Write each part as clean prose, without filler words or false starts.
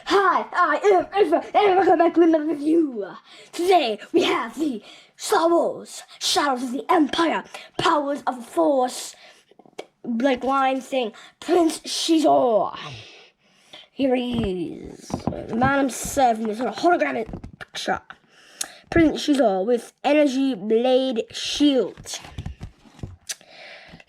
Hi, I am Alpha, and welcome back to another review. Today, we have the Star Wars, Shadows of the Empire, Powers of the Force, like line thing, Prince Xizor. Here he is, the bottom 7, this little holographic picture. Prince Xizor with Energy Blade Shield.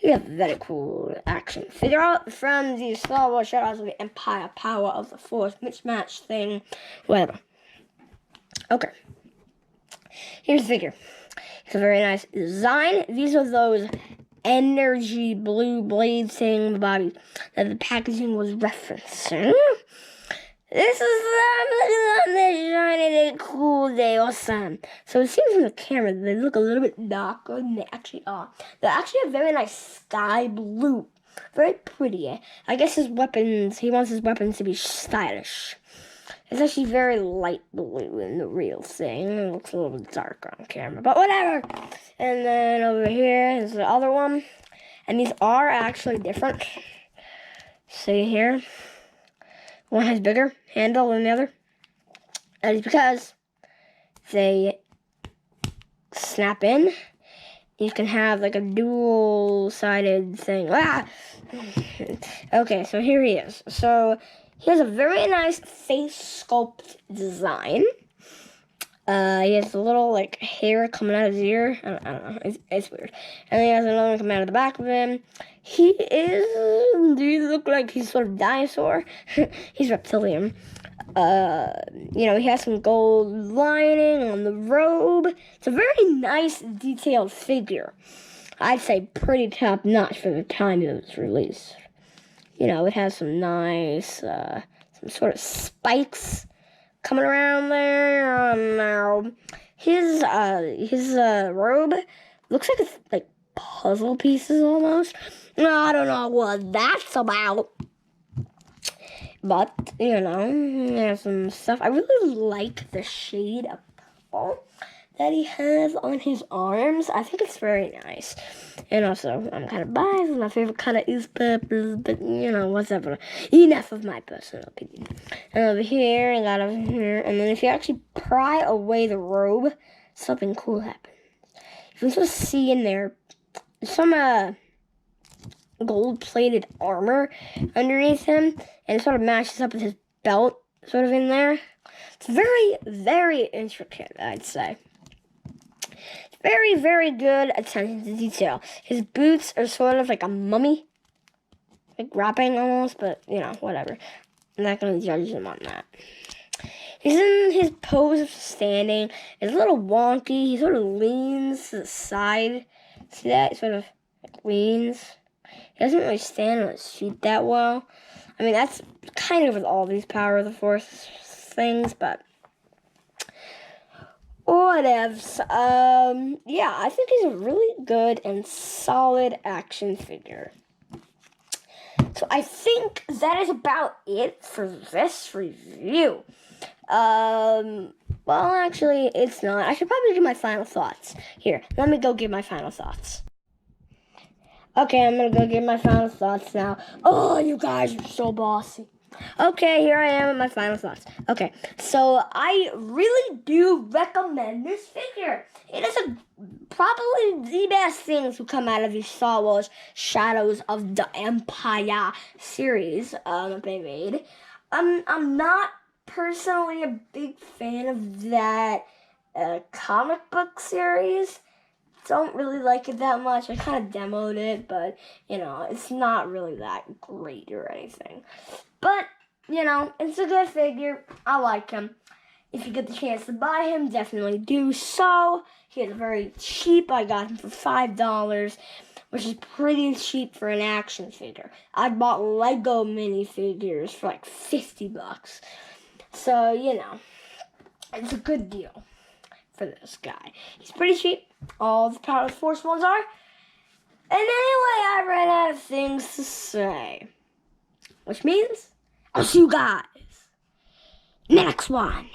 Yeah, very cool action figure out from the Star Wars Shadows of the Empire, Power of the Force, mismatch thing, whatever. Okay, here's the figure. It's a very nice design. These are those energy blue blade thing bodies that the packaging was referencing. This is them. Look at them. They're shiny. They're cool. They're awesome. So it seems from the camera they look a little bit darker than they actually are. They're actually a very nice sky blue. Very pretty. I guess his weapons, he wants his weapons to be stylish. It's actually very light blue in the real thing. It looks a little bit darker on camera, but whatever. And then over here is the other one. And these are actually different. See here? One has bigger handle than the other. That is because they snap in. You can have like a dual-sided thing. Ah! Okay, so here he is. So he has a very nice face sculpt design. He has a little like hair coming out of his ear. I don't know. It's weird. And then he has another one coming out of the back of him. He is. Do you look like he's sort of dinosaur? He's reptilian. He has some gold lining on the robe. It's a very nice, detailed figure. I'd say pretty top notch for the time it was released. It has some nice, some sort of spikes coming around there. His robe looks like it's like puzzle pieces almost. I don't know what that's about. But, there's some stuff. I really like the shade of purple that he has on his arms. I think it's very nice. And also, I'm kind of biased. My favorite color is purple, but, whatever. Enough of my personal opinion. And over here, and that over here. And then if you actually pry away the robe, something cool happens. You can sort of see in there some, gold-plated armor underneath him, and it sort of matches up with his belt sort of in there. It's very, very intricate, I'd say. Very, very good attention to detail. His boots are sort of like a mummy, like wrapping almost, but, whatever. I'm not going to judge him on that. He's in his pose of standing. It's a little wonky. He sort of leans to the side. See that? He sort of leans. He doesn't really stand on his feet that well. I mean, that's kind of with all these Power of the Force things, but whatevs. I think he's a really good and solid action figure. So I think that is about it for this review. Well, actually, it's not. I should probably give my final thoughts. Here, let me go give my final thoughts. Okay, I'm going to go give my final thoughts now. Oh, you guys are so bossy. Okay, here I am with my final thoughts. Okay, so I really do recommend this figure. It is probably the best things to come out of the Star Wars Shadows of the Empire series that they made. I'm not personally a big fan of that comic book series. Don't really like it that much. I kind of demoed it, but, it's not really that great or anything. But, it's a good figure. I like him. If you get the chance to buy him, definitely do so. He is very cheap. I got him for $5, which is pretty cheap for an action figure. I bought Lego minifigures for like $50. So, it's a good deal for this guy. He's pretty cheap. All the Power of the Force ones are. And anyway, I ran out of things to say. Which means I'll see you guys next one.